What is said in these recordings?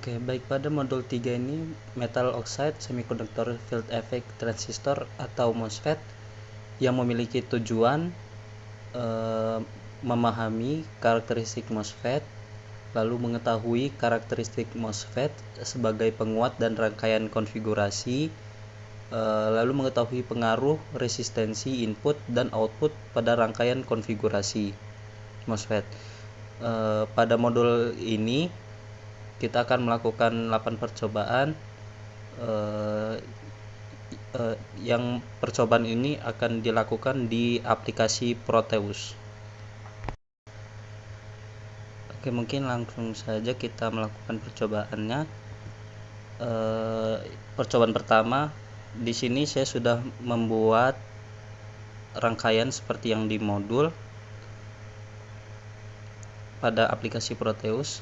Oke, baik, pada modul 3 ini metal oxide semiconductor field effect transistor atau MOSFET yang memiliki tujuan memahami karakteristik MOSFET, lalu mengetahui karakteristik MOSFET sebagai penguat dan rangkaian konfigurasi, lalu mengetahui pengaruh resistensi input dan output pada rangkaian konfigurasi MOSFET. Pada modul ini kita akan melakukan 8 percobaan. Yang percobaan ini akan dilakukan di aplikasi Proteus. Oke, mungkin langsung saja kita melakukan percobaannya. Percobaan pertama, di sini saya sudah membuat rangkaian seperti yang di modul pada aplikasi Proteus.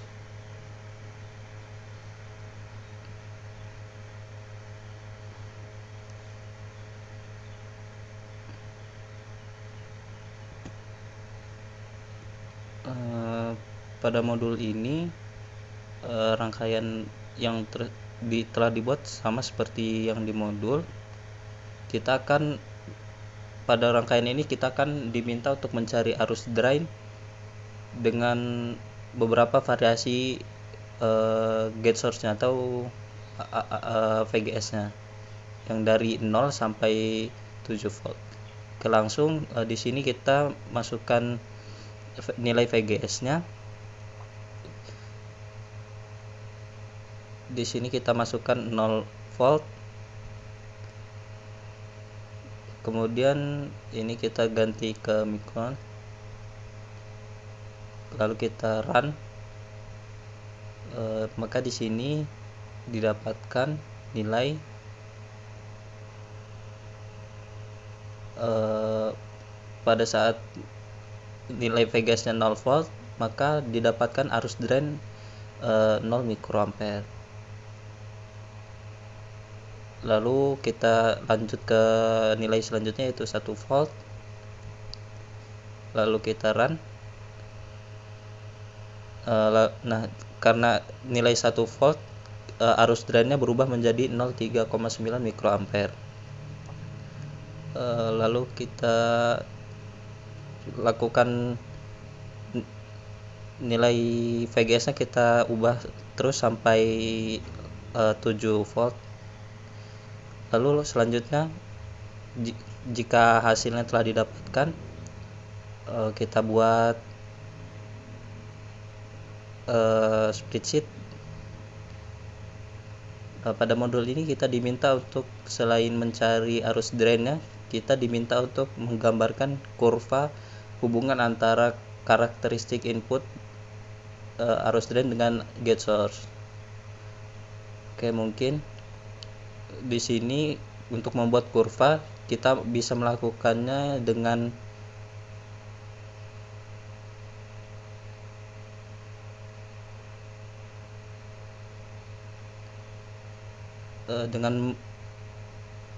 Pada modul ini rangkaian yang telah dibuat sama seperti yang di modul. Pada rangkaian ini kita akan diminta untuk mencari arus drain dengan beberapa variasi gate source-nya atau VGS-nya yang dari 0 sampai 7 volt. Langsung di sini kita masukkan nilai VGS-nya. Di sini kita masukkan 0 volt. Kemudian ini kita ganti ke micron. Lalu kita run. Maka di sini didapatkan nilai pada saat nilai VGS-nya 0 volt, maka didapatkan arus drain 0 mikroampere. Lalu kita lanjut ke nilai selanjutnya, yaitu 1 volt. Lalu kita run. Nah, karena nilai 1 volt, arus drainnya berubah menjadi 0,3,9 mikroampere. Lalu kita lakukan nilai VGS-nya, kita ubah terus sampai 7 volt. Lalu selanjutnya, jika hasilnya telah didapatkan, kita buat spreadsheet. Pada modul ini kita diminta untuk, selain mencari arus drainnya, kita diminta untuk menggambarkan kurva hubungan antara karakteristik input arus drain dengan gate source. Oke, mungkin di sini untuk membuat kurva kita bisa melakukannya dengan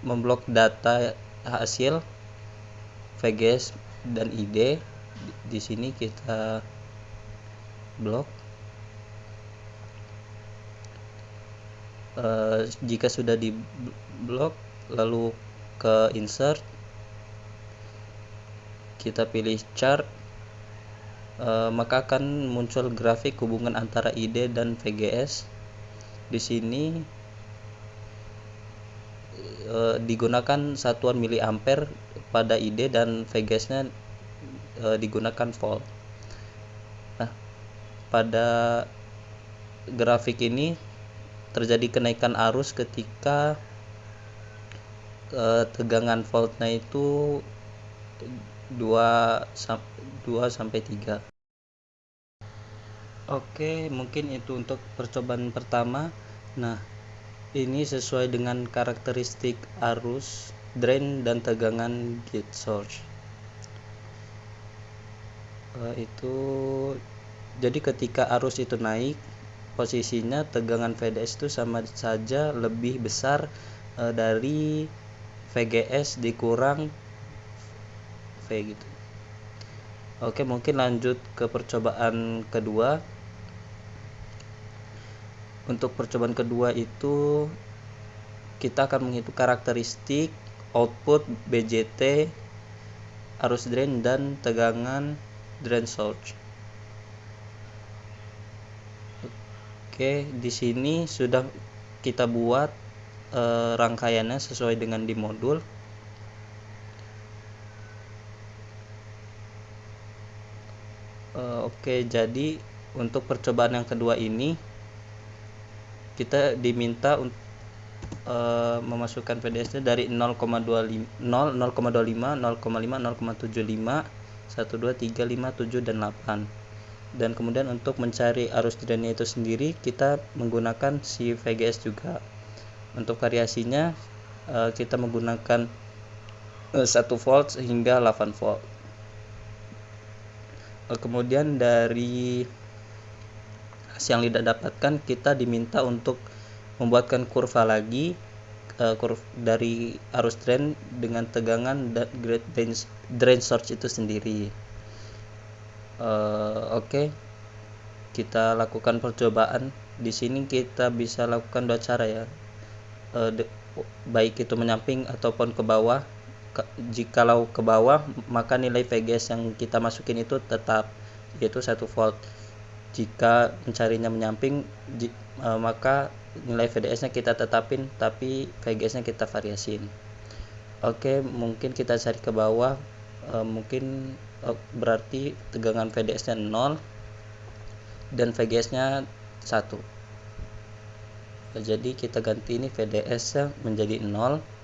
memblok data hasil VGS dan ID. Di sini kita blok. Jika sudah di blok, lalu ke insert, kita pilih chart, maka akan muncul grafik hubungan antara ID dan VGS. Di sini digunakan satuan miliampere pada ID dan VGS-nya digunakan volt. Nah, pada grafik ini terjadi kenaikan arus ketika tegangan voltnya itu 2 sampai 3. Oke, mungkin itu untuk percobaan pertama. Nah, ini sesuai dengan karakteristik arus drain dan tegangan gate source. Jadi ketika arus itu naik, posisinya tegangan VDS itu sama saja lebih besar dari VGS dikurang V gitu. Oke, mungkin lanjut ke percobaan kedua. Untuk percobaan kedua itu kita akan menghitung karakteristik output BJT, arus drain, dan tegangan drain source. Oke, di sini sudah kita buat rangkaiannya sesuai dengan di modul. Oke, jadi untuk percobaan yang kedua ini kita diminta memasukkan VDS-nya dari 0,25, 0, 0,25, 0,5, 0,75, 1, 2, 3, 5, 7, dan 8. Dan kemudian untuk mencari arus drainnya itu sendiri kita menggunakan si VGS juga. Untuk variasinya kita menggunakan 1 volt hingga 8 volt. Kemudian dari hasil yang didapatkan kita diminta untuk membuatkan kurva lagi, kurva dari arus drain dengan tegangan dan drain source itu sendiri. Oke, kita lakukan percobaan. Di sini kita bisa lakukan dua cara ya, baik itu menyamping ataupun ke bawah. Jikalau ke bawah maka nilai VGS yang kita masukin itu tetap, yaitu 1 volt. Jika mencarinya menyamping maka nilai VDS nya kita tetapin tapi VGS nya kita variasin. Oke, mungkin kita cari ke bawah, mungkin berarti tegangan VDS nya 0 dan VGS nya 1. Jadi kita ganti ini VDS nya menjadi 0.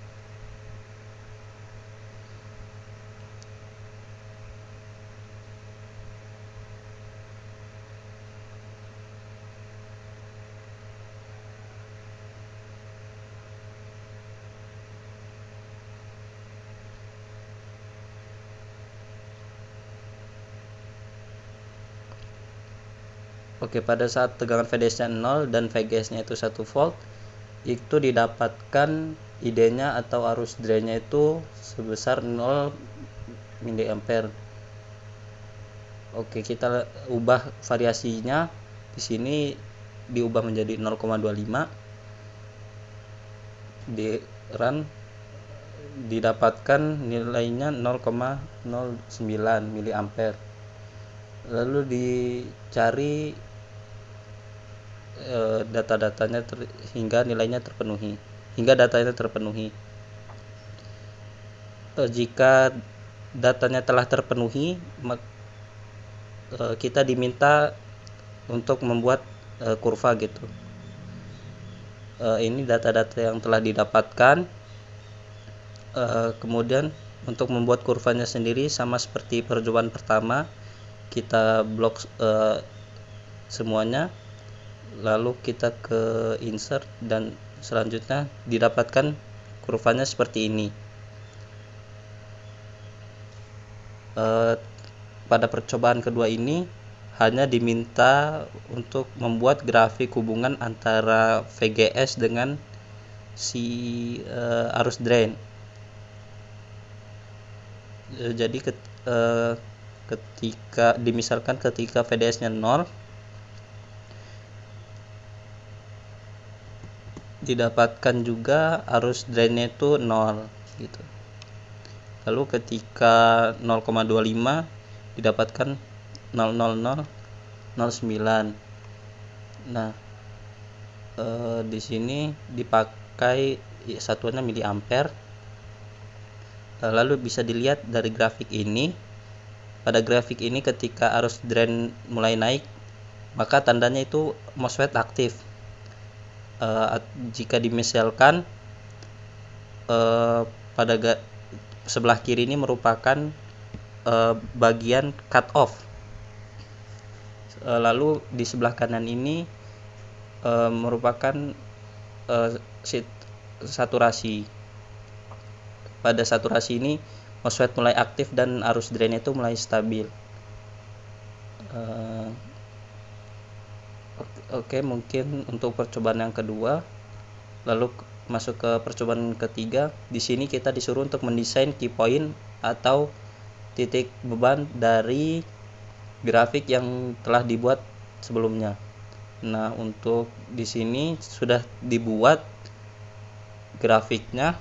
Oke, pada saat tegangan VDS-nya 0 dan VGS-nya itu 1 volt, itu didapatkan ID-nya atau arus drain-nya itu sebesar 0 mA. Oke, kita ubah variasinya. Di sini diubah menjadi 0,25. Di run didapatkan nilainya 0,09 mA. Lalu dicari data-datanya hingga nilainya terpenuhi, hingga datanya terpenuhi. Jika datanya telah terpenuhi, kita diminta untuk membuat kurva gitu. Ini data-data yang telah didapatkan. Kemudian untuk membuat kurvanya sendiri sama seperti percobaan pertama, kita blok semuanya, lalu kita ke insert dan selanjutnya didapatkan kurvanya seperti ini. Pada percobaan kedua ini hanya diminta untuk membuat grafik hubungan antara VGS dengan si arus drain. Jadi ketika VDS-nya 0, didapatkan juga arus drainnya itu 0 gitu. Lalu ketika 0,25 didapatkan 0,0009. Nah, di sini dipakai satuannya miliampere. Lalu bisa dilihat dari grafik ini. Pada grafik ini ketika arus drain mulai naik, maka tandanya itu MOSFET aktif. Jika dimisalkan pada sebelah kiri ini merupakan bagian cut off, lalu di sebelah kanan ini merupakan saturasi. Pada saturasi ini MOSFET mulai aktif dan arus drain itu mulai stabil. Oke, mungkin untuk percobaan yang kedua, lalu masuk ke percobaan ketiga. Di sini kita disuruh untuk mendesain key point atau titik beban dari grafik yang telah dibuat sebelumnya. Nah, untuk di sini sudah dibuat grafiknya.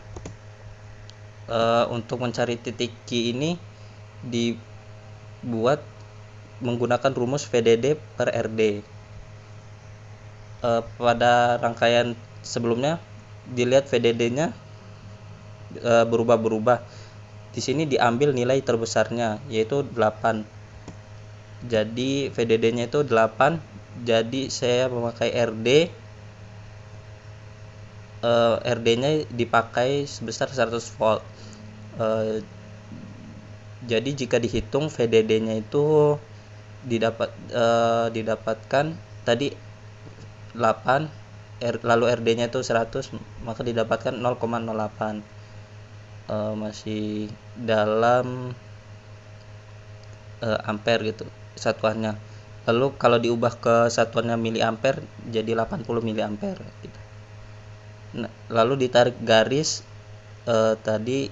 Untuk mencari titik Q ini dibuat menggunakan rumus VDD per RD. Pada rangkaian sebelumnya dilihat VDD-nya berubah-berubah. Di sini diambil nilai terbesarnya yaitu 8. Jadi VDD-nya itu 8. Jadi saya memakai RD. RD-nya dipakai sebesar 100 volt. Jadi jika dihitung VDD-nya itu didapatkan tadi 8, lalu RD-nya itu 100, maka didapatkan 0,08. Masih dalam ampere gitu satuannya. Lalu kalau diubah ke satuannya miliampere jadi 80 miliampere gitu. Nah, lalu ditarik garis tadi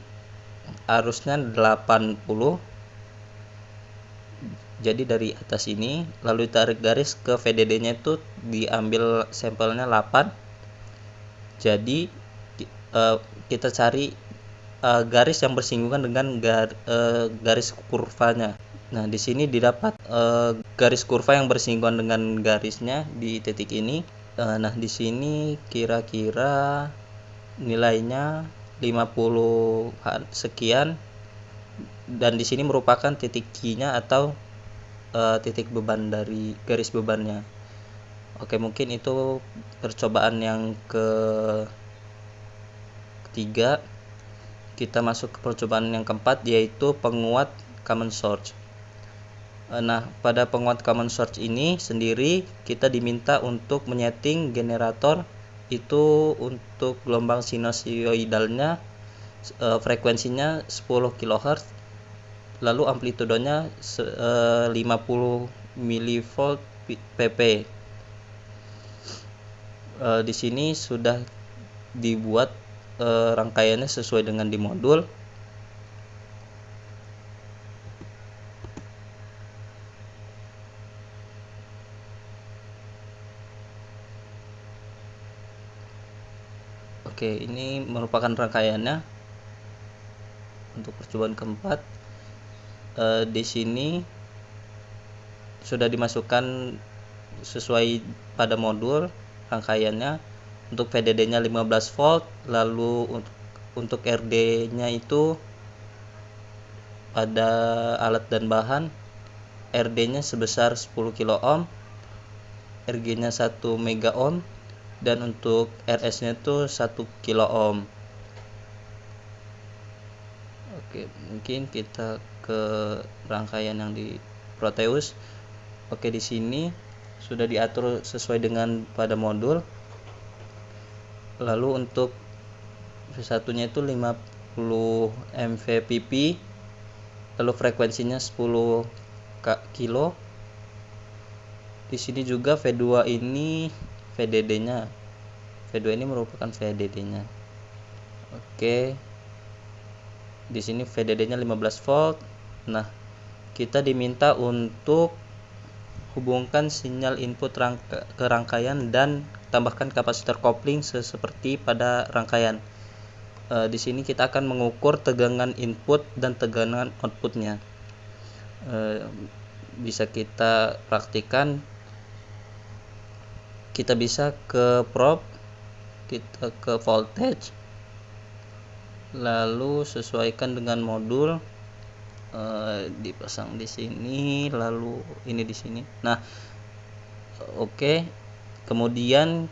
arusnya 80, jadi dari atas ini lalu ditarik garis ke VDD-nya itu diambil sampelnya 8. Jadi kita cari garis yang bersinggungan dengan garis kurvanya. Nah, di sini didapat garis kurva yang bersinggungan dengan garisnya di titik ini. Nah, di sini kira-kira nilainya 50 sekian, dan di sini merupakan titik Q-nya atau titik beban dari garis bebannya. Oke, mungkin itu percobaan yang ketiga. Kita masuk ke percobaan yang keempat, yaitu penguat common source. Nah, pada penguat common source ini sendiri kita diminta untuk menyeting generator itu untuk gelombang sinusoidalnya frekuensinya 10 kHz, lalu amplitudenya 50 mV pp. Di sini sudah dibuat rangkaiannya sesuai dengan di modul. Oke, ini merupakan rangkaiannya untuk percobaan keempat. Di sini sudah dimasukkan sesuai pada modul rangkaiannya. Untuk VDD-nya 15 volt, lalu untuk RD-nya itu pada alat dan bahan RD-nya sebesar 10 kilo ohm, RG-nya 1 mega ohm, dan untuk RS-nya itu 1 kilo ohm. Oke, mungkin kita ke rangkaian yang di Proteus. Oke, di sini sudah diatur sesuai dengan pada modul. Lalu untuk satunya itu 50 mVpp, lalu frekuensinya 10 kilo. Di sini juga V2 ini VDD-nya. V2 ini merupakan VDD-nya. Oke. Di sini VDD-nya 15 volt. Nah, kita diminta untuk hubungkan sinyal input ke rangkaian dan tambahkan kapasitor kopling seperti pada rangkaian. Di sini kita akan mengukur tegangan input dan tegangan outputnya. Bisa kita praktikan. Kita bisa ke probe, kita ke voltage, lalu sesuaikan dengan modul, dipasang di sini, lalu ini di sini. Nah, oke. Kemudian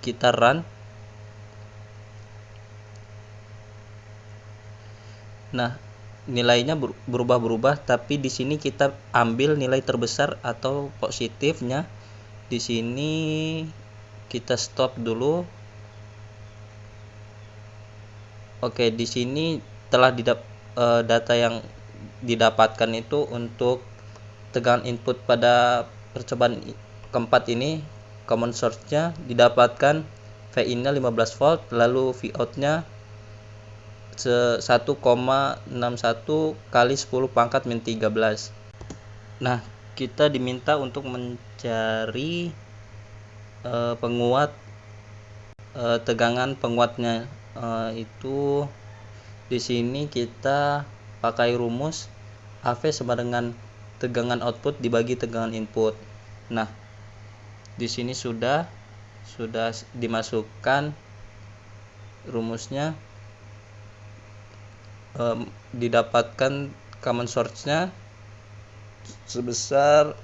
kita run. Nah, nilainya berubah-berubah, tapi di sini kita ambil nilai terbesar atau positifnya. Di sini kita stop dulu. Oke, di sini telah data yang didapatkan itu untuk tegangan input pada percobaan keempat ini, common source-nya didapatkan VIN-nya 15 volt, lalu Vout-nya 1,61 kali 10 pangkat min 13. Nah, kita diminta untuk mencari penguat, tegangan penguatnya. Itu di sini kita pakai rumus AV sama dengan tegangan output dibagi tegangan input. Nah, di sini sudah dimasukkan rumusnya, didapatkan common source-nya sebesar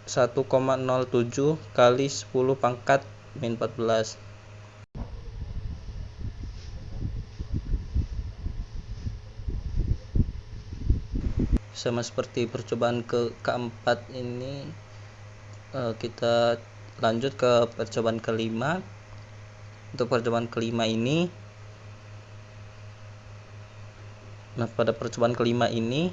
1,07 kali 10 pangkat min 14. Sama seperti percobaan keempat ini, kita lanjut ke percobaan kelima. Untuk percobaan kelima ini, pada percobaan kelima ini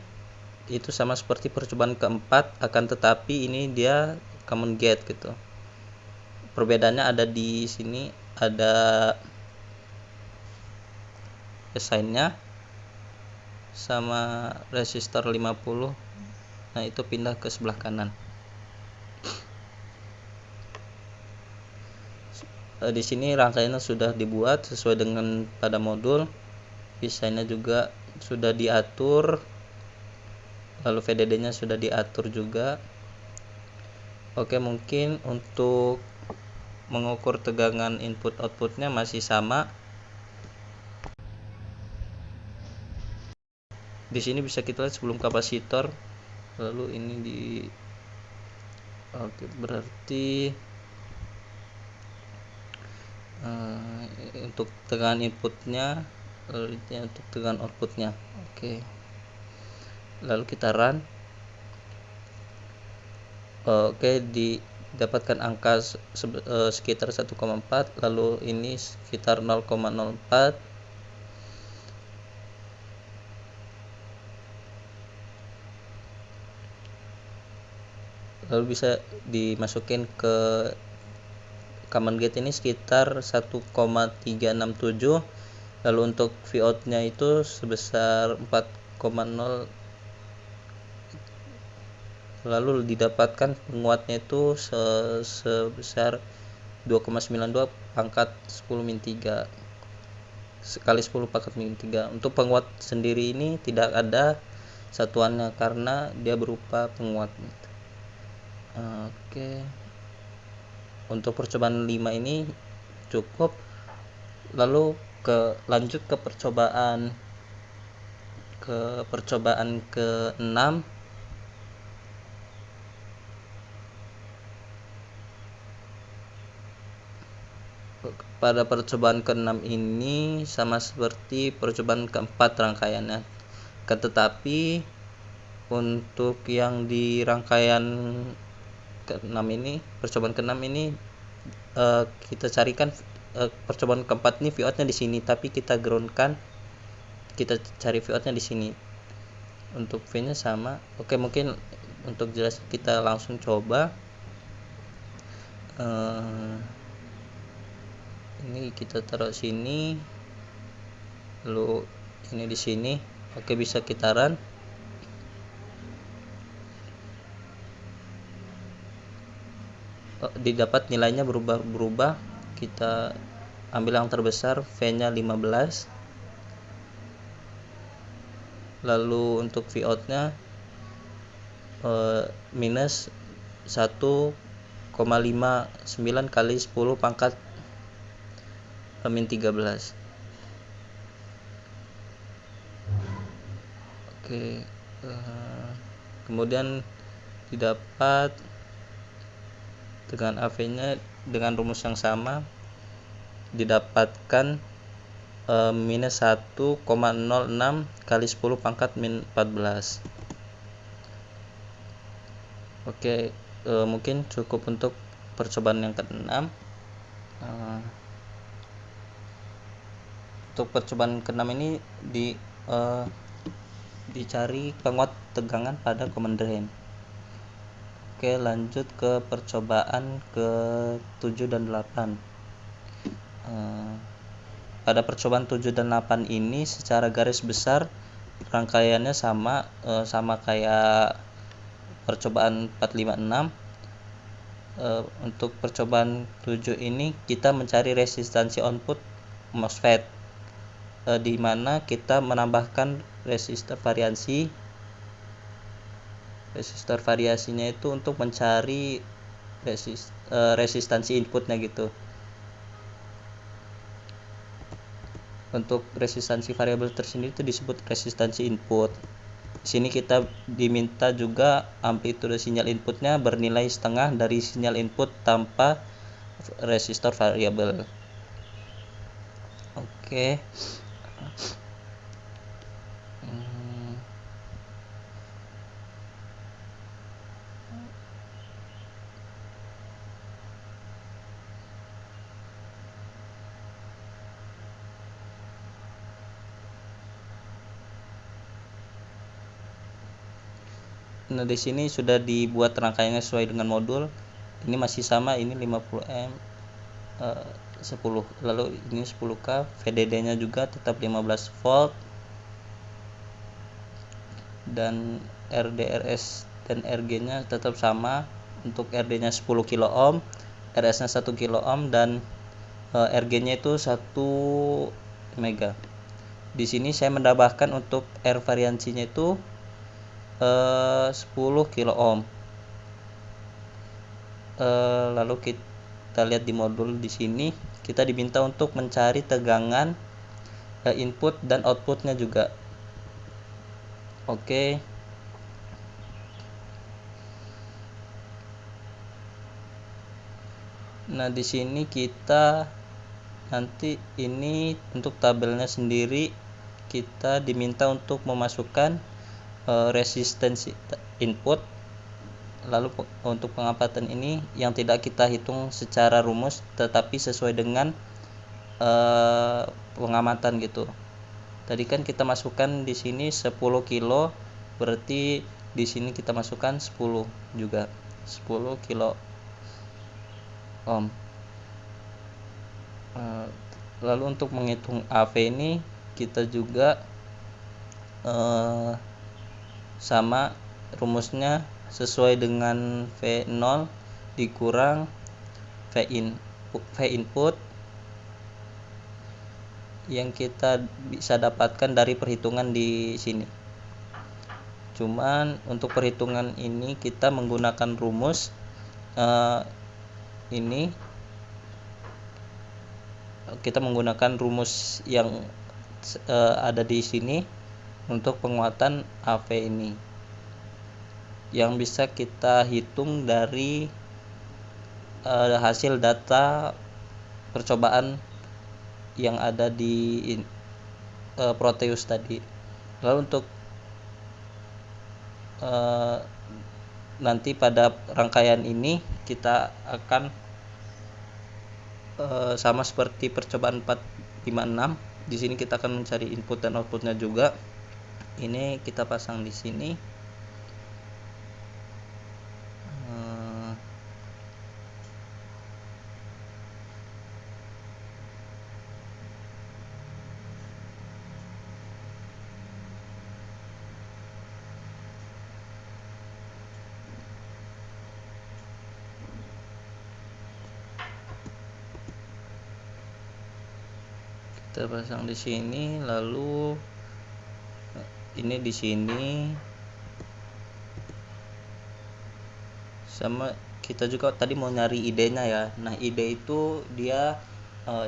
itu sama seperti percobaan keempat, akan tetapi ini dia common gate gitu. Perbedaannya ada di sini, ada sign-nya sama resistor 50. Nah, itu pindah ke sebelah kanan. Di sini rangkaiannya sudah dibuat sesuai dengan pada modul. Desainnya juga sudah diatur, lalu VDD-nya sudah diatur juga. Oke, mungkin untuk mengukur tegangan input outputnya masih sama. Di sini bisa kita lihat sebelum kapasitor, lalu ini oke, berarti untuk tegangan inputnya, lalu ini untuk tegangan outputnya. Oke, lalu kita run. Oke, didapatkan angka sekitar 1,4, lalu ini sekitar 0,04. Lalu bisa dimasukin ke common gate ini sekitar 1,367. Lalu untuk Vout-nya itu sebesar 4,0. Lalu didapatkan penguatnya itu sebesar 2,92 pangkat 10 min 3 kali 10 pangkat min 3. Untuk penguat sendiri ini tidak ada satuannya karena dia berupa penguat. Oke, untuk percobaan 5 ini cukup. Lalu lanjut ke percobaan ke-6. Pada percobaan ke-6 ini sama seperti percobaan keempat rangkaiannya, tetapi untuk yang di rangkaian ke-6 ini, percobaan ke-6 ini, kita carikan percobaan keempat ini Vout-nya di sini, tapi kita ground-kan, kita cari Vout-nya di sini. Untuk V-nya sama. Oke, mungkin untuk jelas kita langsung coba. Ini kita taruh sini, lalu ini di sini. Oke, bisa kita run. Didapat nilainya berubah. Kita ambil yang terbesar, V-nya 15. Lalu untuk Vout-nya minus 1,59 kali 10 pangkat min 13. Oke, kemudian didapat dengan AV-nya dengan rumus yang sama, didapatkan minus 1,06 kali 10 pangkat min 14. Oke, mungkin cukup untuk percobaan yang ke-6. Untuk percobaan ke-6 ini dicari penguat tegangan pada common drain. Oke, lanjut ke percobaan ke-7 dan 8. Pada percobaan 7 dan 8 ini secara garis besar rangkaiannya sama kayak percobaan 456. Untuk percobaan 7 ini kita mencari resistansi output MOSFET, di mana kita menambahkan resistor variasinya itu untuk mencari resistansi inputnya gitu. Untuk resistansi variabel tersendiri itu disebut resistansi input. Di sini kita diminta juga amplitude sinyal inputnya bernilai setengah dari sinyal input tanpa resistor variabel. Oke. Nah, di sini sudah dibuat rangkaiannya sesuai dengan modul. Ini masih sama, ini 50 ohm 10, lalu ini 10K, VDD-nya juga tetap 15 volt, dan RDRS dan RG-nya tetap sama. Untuk RD-nya 10 kilo ohm, RS-nya 1 kilo ohm, dan RG-nya itu 1 mega. Di sini saya menambahkan untuk R variansinya itu 10 kilo ohm. Lalu kita lihat di modul di sini, kita diminta untuk mencari tegangan input dan outputnya juga. Oke. Nah, di sini kita nanti ini untuk tabelnya sendiri kita diminta untuk memasukkan resistensi input. Lalu untuk pengamatan ini yang tidak kita hitung secara rumus, tetapi sesuai dengan pengamatan gitu. Tadi kan kita masukkan di sini 10 kilo, berarti di sini kita masukkan 10 juga, 10 kilo ohm. Lalu untuk menghitung AV ini kita juga sama rumusnya, sesuai dengan V0 dikurang V input yang kita bisa dapatkan dari perhitungan di sini. Cuman untuk perhitungan ini kita menggunakan rumus ini. Kita menggunakan rumus yang ada di sini untuk penguatan AV ini, yang bisa kita hitung dari hasil data percobaan yang ada di Proteus tadi. Lalu untuk nanti pada rangkaian ini kita akan sama seperti percobaan 456. Di sini kita akan mencari input dan outputnya juga. Ini kita pasang di sini. Kita pasang di sini, lalu ini di sini. Sama kita juga tadi mau nyari ID-nya ya. Nah, ID itu dia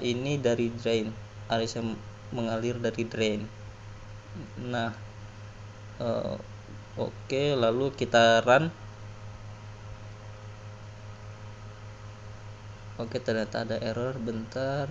ini dari drain, arus yang mengalir dari drain. Nah, oke, lalu kita run. Oke, ternyata ada error, bentar.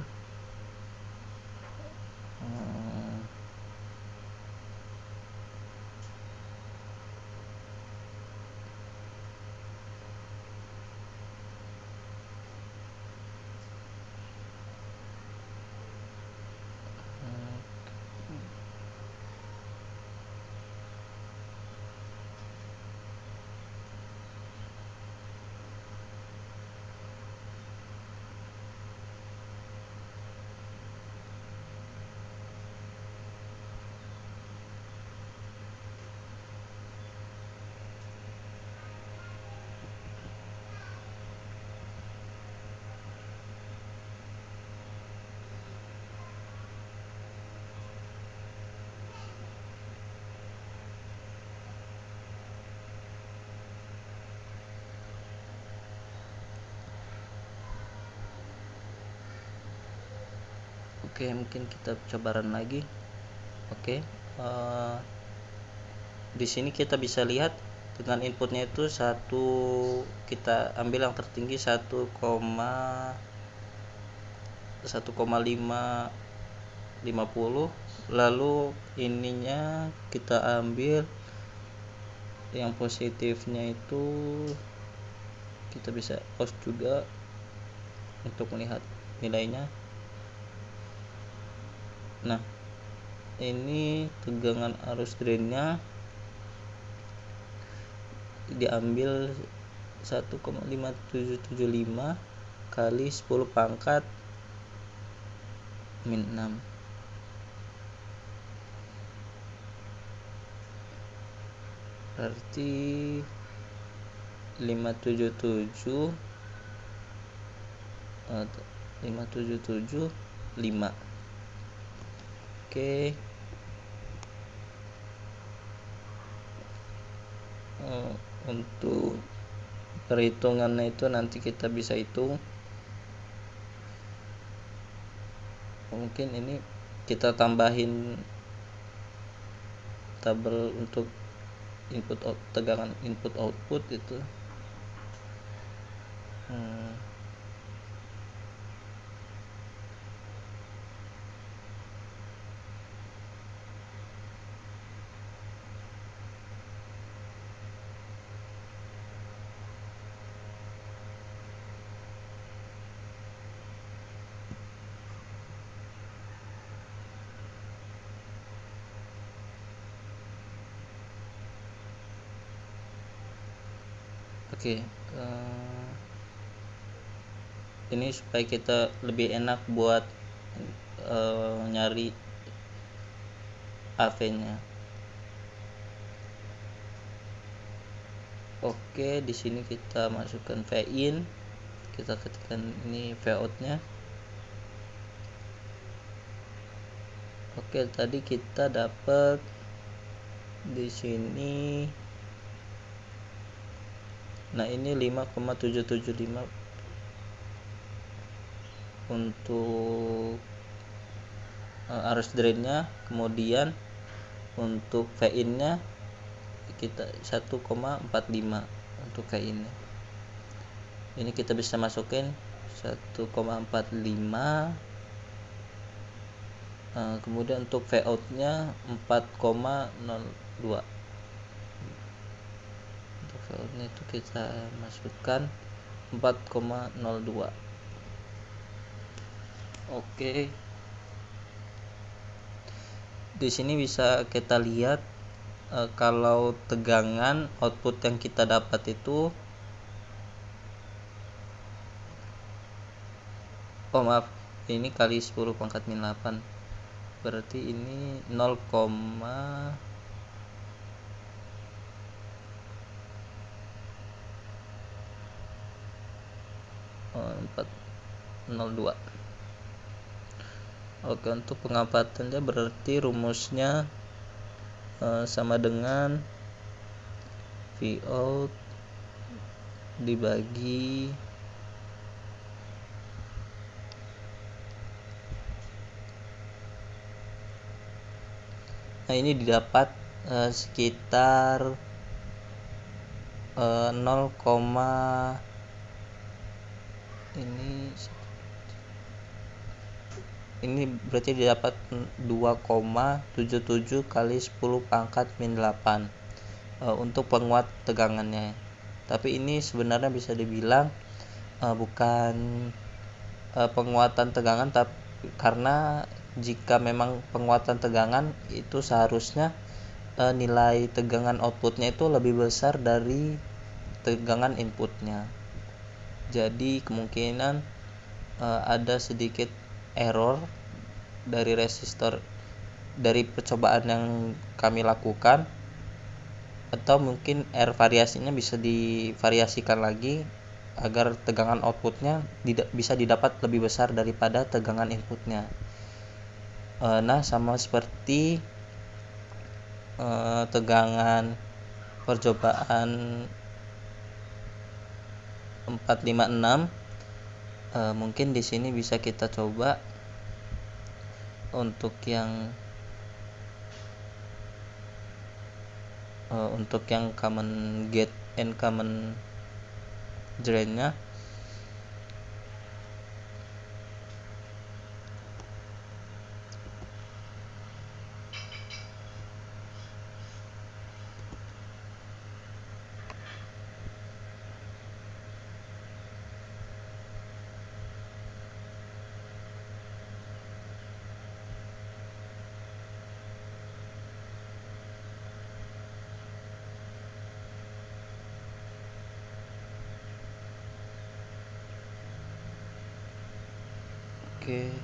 Oke, mungkin kita coba run lagi. Oke, di sini kita bisa lihat dengan inputnya itu kita ambil yang tertinggi 1,550, lalu ininya kita ambil yang positifnya itu, kita bisa pause juga untuk melihat nilainya. Nah, ini tegangan arus drainnya diambil 1,5775 kali 10 pangkat min 6. Berarti 577 Oke. Untuk perhitungannya itu nanti kita bisa hitung. Mungkin ini kita tambahin tabel untuk tegangan input output itu. Oke, ini supaya kita lebih enak buat nyari AV-nya. Oke, di sini kita masukkan V in, kita ketikkan ini V out-nya. Oke, tadi kita dapat di sini. Nah, ini 5,775 untuk arus drainnya. Kemudian untuk V in-nya kita 1,45 untuk V in-nya. Ini kita bisa masukin 1,45. Kemudian untuk V out-nya 4,02. Untuk V out-nya itu kita masukkan 4,02. Oke. Di sini bisa kita lihat kalau tegangan output yang kita dapat itu ini kali 10 pangkat min 8. Berarti ini 0,402. Oke, untuk pengapatannya berarti rumusnya sama dengan V out dibagi ini didapat sekitar 0, ini berarti didapat 2,77 kali 10 pangkat min 8 untuk penguat tegangannya. Tapi ini sebenarnya bisa dibilang bukan penguatan tegangan, tapi karena jika memang penguatan tegangan itu seharusnya nilai tegangan outputnya itu lebih besar dari tegangan inputnya. Jadi kemungkinan ada sedikit error dari resistor dari percobaan yang kami lakukan, atau mungkin variasinya bisa divariasikan lagi agar tegangan outputnya bisa didapat lebih besar daripada tegangan inputnya. Nah, sama seperti tegangan percobaan 456, mungkin di sini bisa kita coba untuk yang common get and common drain-nya oke.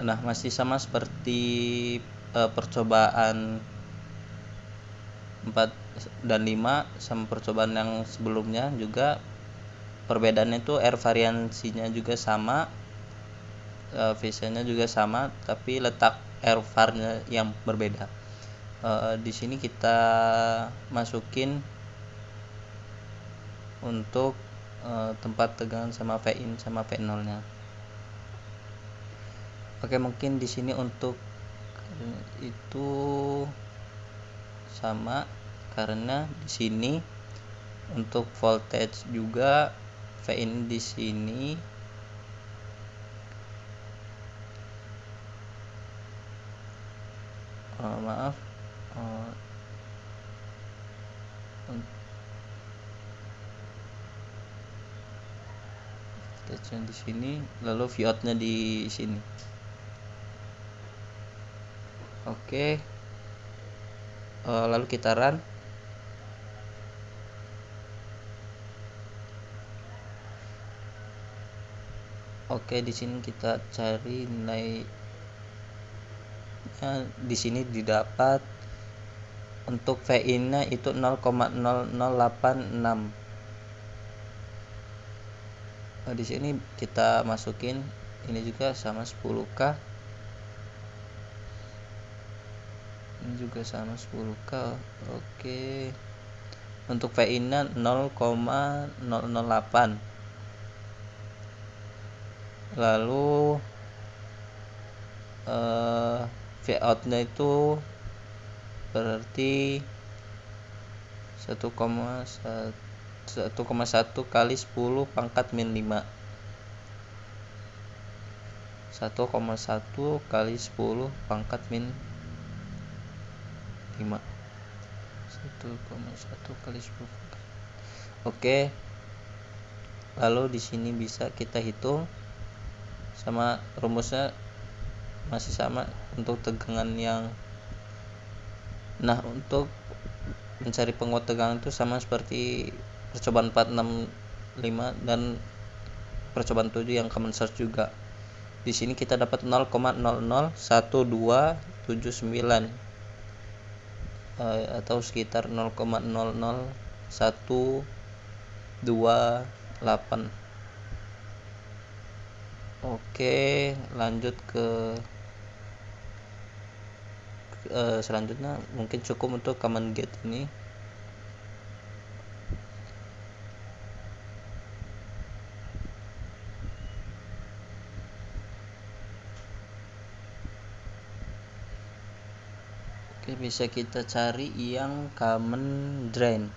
Nah, masih sama seperti percobaan 4 dan 5 sama percobaan yang sebelumnya juga. Perbedaannya itu air variansinya juga sama, phase-nya juga sama, tapi letak air var-nya yang berbeda. Di sini kita masukin untuk tempat tegangan sama V-in sama V0-nya. Oke, mungkin di sini untuk itu sama karena di sini untuk voltage juga V-in di sini voltage di sini, lalu Vout-nya di sini. Oke. Lalu kita run. Oke, di sini kita cari nilai di sini didapat untuk V-in-nya itu 0,0086. Di sini kita masukin ini juga sama 10K. Ini juga sama 10K. Oke. Untuk V-in-nya 0,008. Lalu Vout-nya itu berarti 1,1 kali 10 pangkat min 5. 1,1 kali 10 pangkat min 5. 1,1 kali 10 pangkat. Oke. Lalu di sini bisa kita hitung sama rumusnya masih sama untuk tegangan yang. Nah, untuk mencari penguat tegangan itu sama seperti percobaan 4, 6, 5 dan percobaan 7 yang common source juga. Di sini kita dapat 0,001279 atau sekitar 0,00128. Oke, lanjut ke selanjutnya. Mungkin cukup untuk common gate ini. Oke, bisa kita cari yang common drain.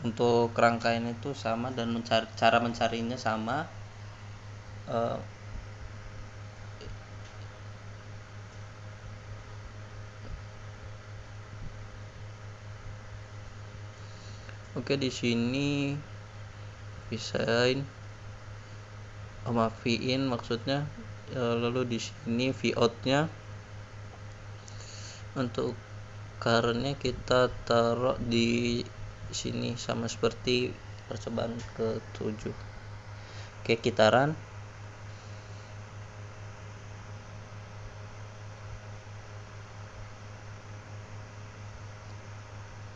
Untuk rangkaian itu sama dan cara mencarinya sama. Oke, di sini pisahin sama V-in maksudnya. Lalu di sini Vout-nya. Untuk current-nya kita taruh di sini sama seperti percobaan ke-7. Oke, kita run.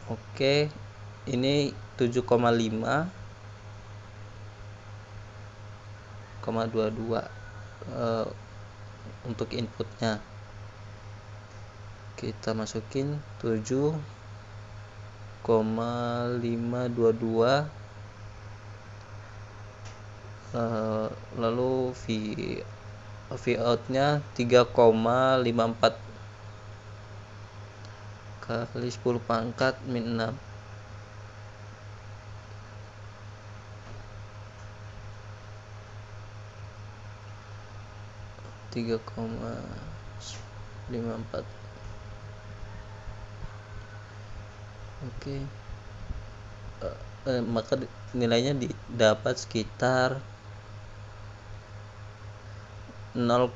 Oke, ini 7,5,22 untuk inputnya. Oke, kita masukin 7,522, lalu V out-nya 3,54 kali 10 pangkat min 6. Oke. Maka nilainya dapat sekitar 0,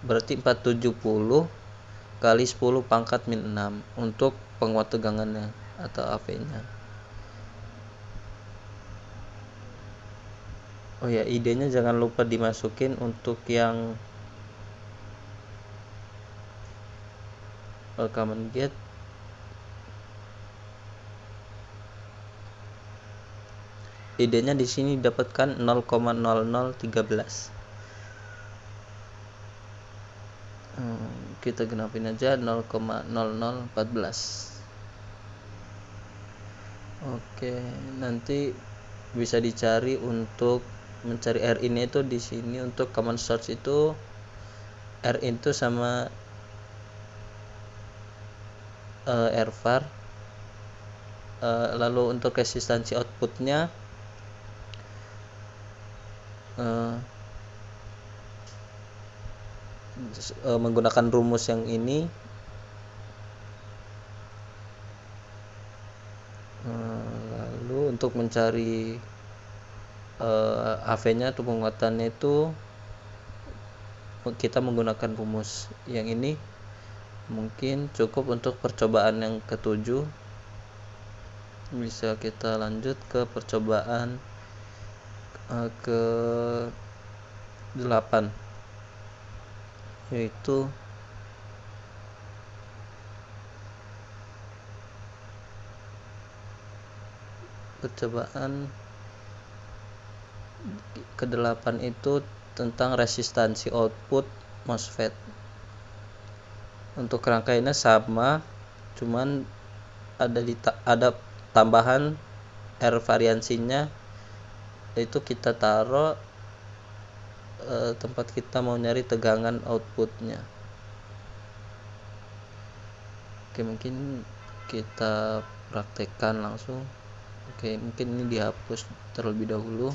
berarti 470 kali 10 pangkat min 6 untuk penguat tegangannya atau AV-nya. Oh ya, idenya jangan lupa dimasukin untuk yang common gate. Idenya di sini dapatkan 0,0013. Kita genapin aja 0,0014. Oke, nanti bisa dicari untuk mencari R ini itu di sini. Untuk common source itu R itu sama R-var. Lalu untuk resistansi outputnya menggunakan rumus yang ini. Lalu untuk mencari AV-nya atau penguatannya itu kita menggunakan rumus yang ini. Mungkin cukup untuk percobaan yang ke-7. Bisa kita lanjut ke percobaan ke-8, yaitu percobaan ke-8 itu tentang resistansi output MOSFET. Untuk rangkaiannya sama, cuman ada tambahan R variansinya, itu kita taruh tempat kita mau nyari tegangan outputnya. Oke, mungkin kita praktekkan langsung. Oke, mungkin ini dihapus terlebih dahulu.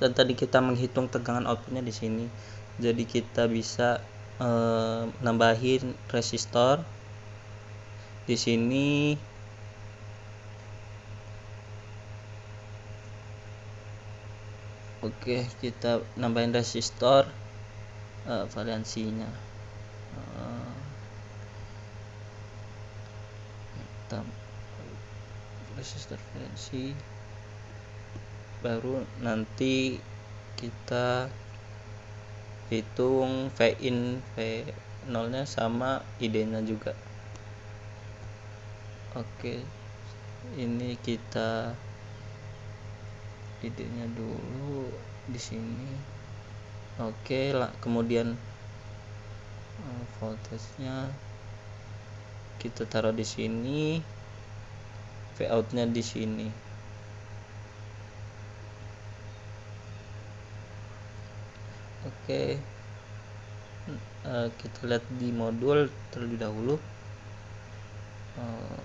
Dan tadi kita menghitung tegangan outputnya di sini, jadi kita bisa nambahin resistor di sini. Oke, kita nambahin resistor variansinya. Resistor variansi, baru nanti kita hitung V in V0 nya sama ID-nya juga. Oke, ini kita ID-nya dulu di sini. Oke lah, kemudian voltage-nya kita taruh di sini, V out-nya di sini. Oke, kita lihat di modul terlebih dahulu.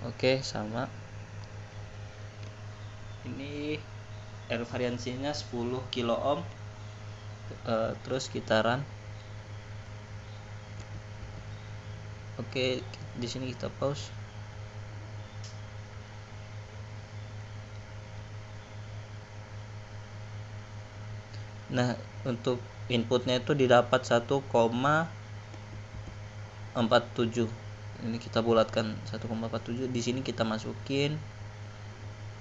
Oke, sama. Ini R variansinya 10 kilo ohm. Terus kita run. Oke, di sini kita pause. Nah, untuk inputnya itu didapat 1,47. Ini kita bulatkan 1,47. Di sini kita masukin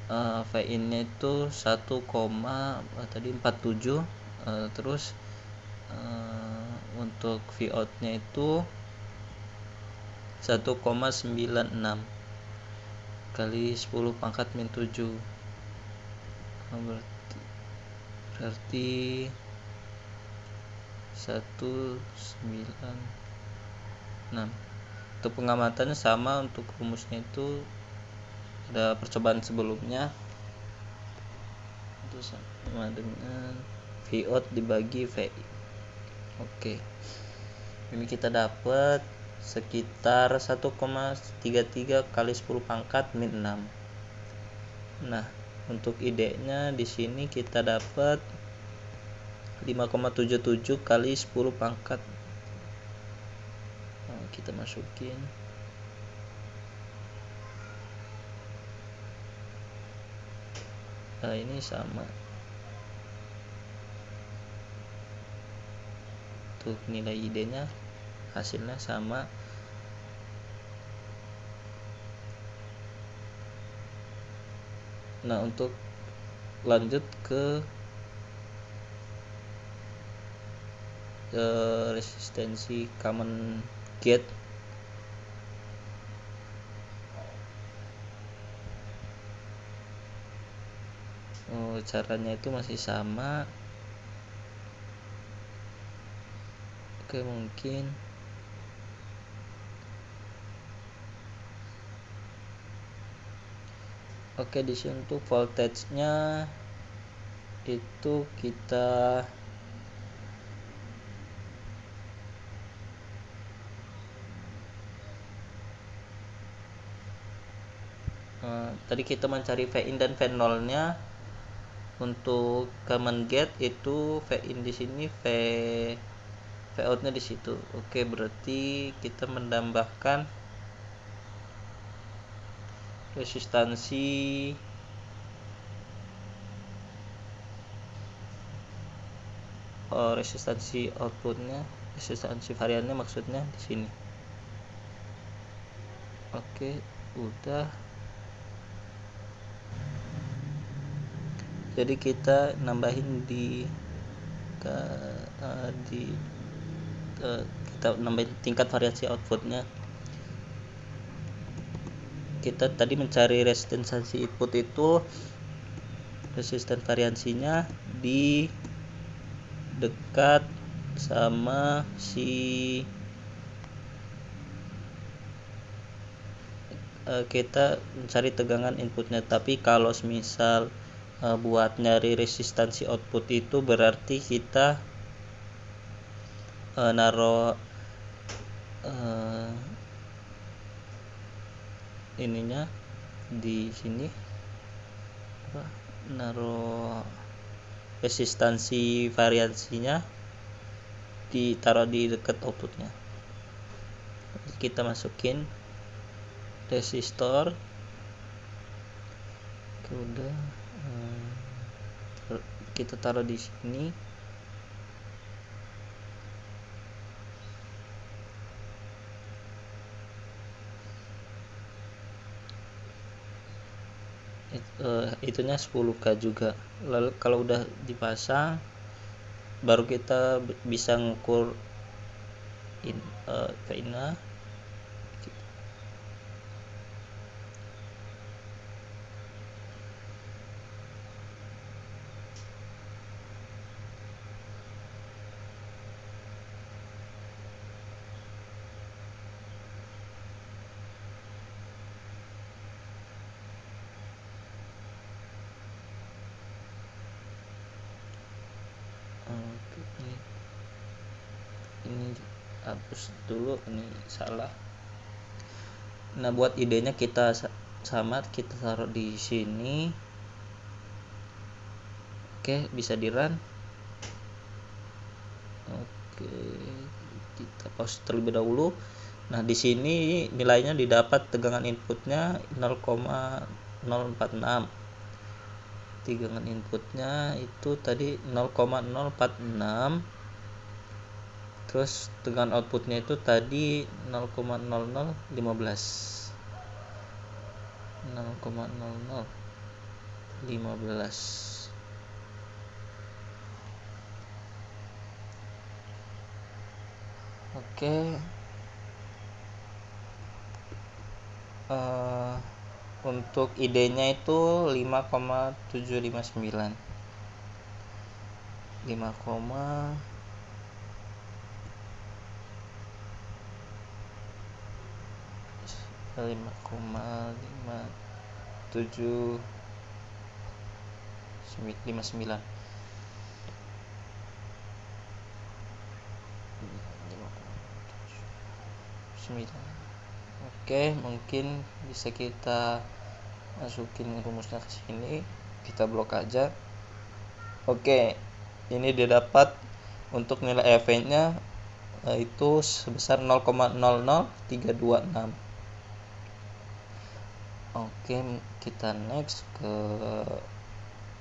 V in nya itu 1,47, terus untuk V out nya itu 1,96 kali 10 pangkat min 7, berarti 196. Untuk pengamatannya sama, untuk rumusnya itu ada percobaan sebelumnya, itu sama dengan V out dibagi V in. Oke, ini kita dapat sekitar 1,33 kali 10 pangkat min 6. Nah, untuk ID-nya di sini kita dapat 5,77 kali 10 pangkat. Nah, kita masukin. Nah, ini sama. Untuk nilai ID-nya hasilnya sama. Nah, untuk lanjut ke resistensi common gate. Caranya itu masih sama. Oke, mungkin di sini untuk voltage-nya itu kita tadi kita mencari V in dan V 0-nya. Untuk common gate itu V in di sini, V out-nya di situ. Oke, berarti kita menambahkan resistansi outputnya, resistansi variannya maksudnya di sini. Oke, udah. Jadi kita nambahin kita nambahin tingkat variasi outputnya. Kita tadi mencari resistansi input itu, resisten variansinya di dekat sama kita mencari tegangan inputnya. Tapi kalau misal buat nyari resistansi output itu berarti kita naruh ininya di sini, naruh resistansi variansinya ditaruh di dekat outputnya. Kita masukin resistor. Udah, kita taruh di sini. Itunya 10K juga. Lalu kalau udah dipasang, baru kita bisa ngukur V-nya. Ini hapus dulu, ini salah. Nah, buat idenya kita sama, kita taruh di sini. Oke, bisa di run. Oke, kita pause terlebih dahulu. Nah, di sini nilainya didapat tegangan inputnya 0,046. Tegangan inputnya itu tadi 0,046. Terus tegangan outputnya itu tadi 0,0015. 0,00. 15. Oke. Untuk idenya itu 5,759. 5,759. Oke, mungkin bisa kita masukin rumusnya ke sini, kita blok aja. Oke, ini didapat untuk nilai EV-nya itu sebesar 0,00326. Oke, kita next ke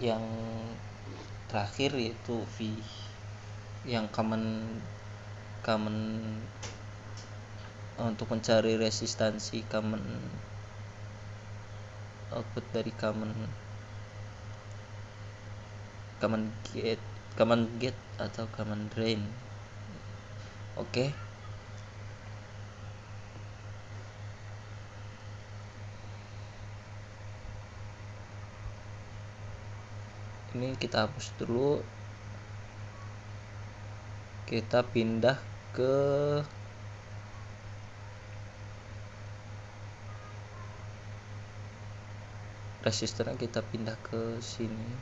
yang terakhir, yaitu V, yang common untuk mencari resistansi common output dari common gate atau common drain. Oke. Ini kita hapus dulu. Kita pindah ke resistornya, kita pindah ke sini.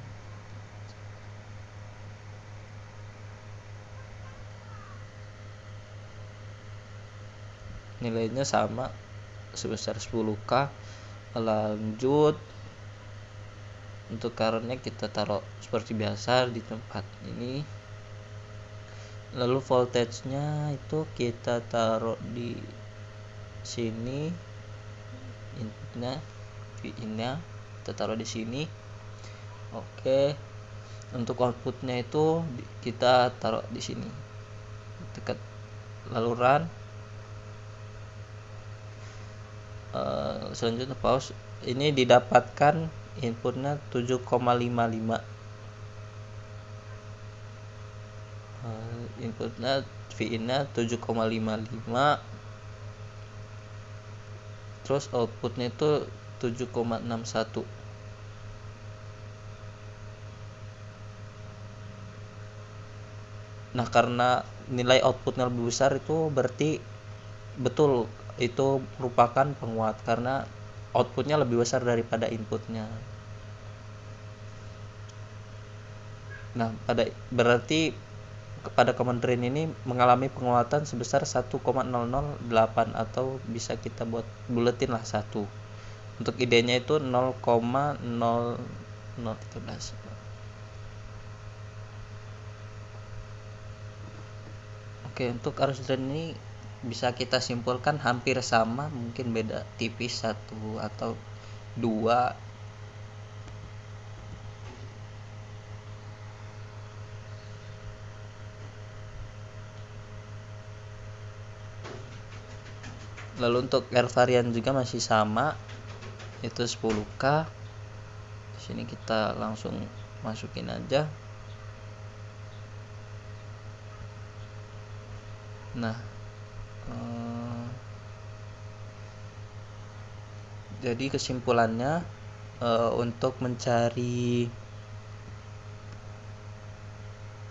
Nilainya sama sebesar 10k. Lanjut, untuk currentnya kita taruh seperti biasa di tempat ini. Lalu voltage-nya itu kita taruh di sini, inputnya V-in-nya kita taruh di sini. Oke. Untuk outputnya itu kita taruh di sini dekat, lalu run. Selanjutnya pause. Ini didapatkan inputnya 7,55. Inputnya V-in-nya 7,55. Terus outputnya itu 7,61. Nah, karena nilai outputnya lebih besar, itu berarti betul itu merupakan penguat, karena outputnya lebih besar daripada inputnya. Nah, berarti pada common drain ini mengalami penguatan sebesar 1,008, atau bisa kita buat buletin lah 1. Untuk idenya itu 0,0013. Oke, untuk arus drain ini bisa kita simpulkan hampir sama, mungkin beda tipis 1 atau 2. Lalu untuk R varian juga masih sama, itu 10k. Di sini kita langsung masukin aja. Nah, jadi kesimpulannya, untuk mencari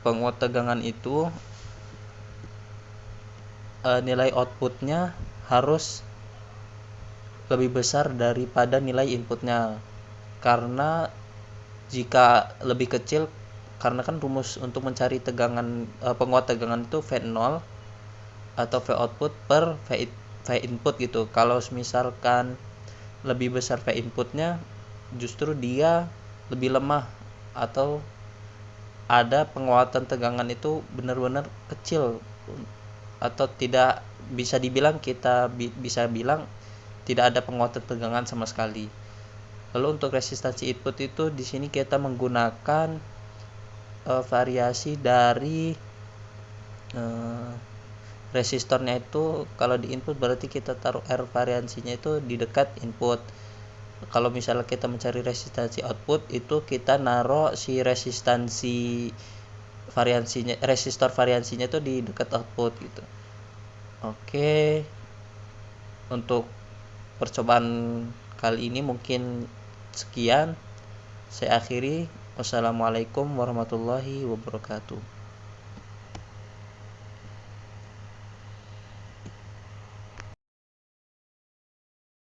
penguat tegangan itu, nilai outputnya harus lebih besar daripada nilai inputnya. Karena jika lebih kecil, karena kan rumus untuk mencari tegangan, penguat tegangan itu V0 atau V output per V input gitu. Kalau misalkan lebih besar V inputnya, justru dia lebih lemah, atau ada penguatan tegangan itu benar-benar kecil, atau tidak bisa dibilang, kita bisa bilang tidak ada penguatan tegangan sama sekali. Lalu untuk resistansi input itu, di sini kita menggunakan variasi dari resistornya itu. Kalau di input berarti kita taruh R variansinya itu di dekat input. kalau misalnya kita mencari resistansi output itu kita naruh si resistor variansinya tuh di dekat output gitu. Oke, untuk percobaan kali ini mungkin sekian, saya akhiri. Wassalamualaikum warahmatullahi wabarakatuh.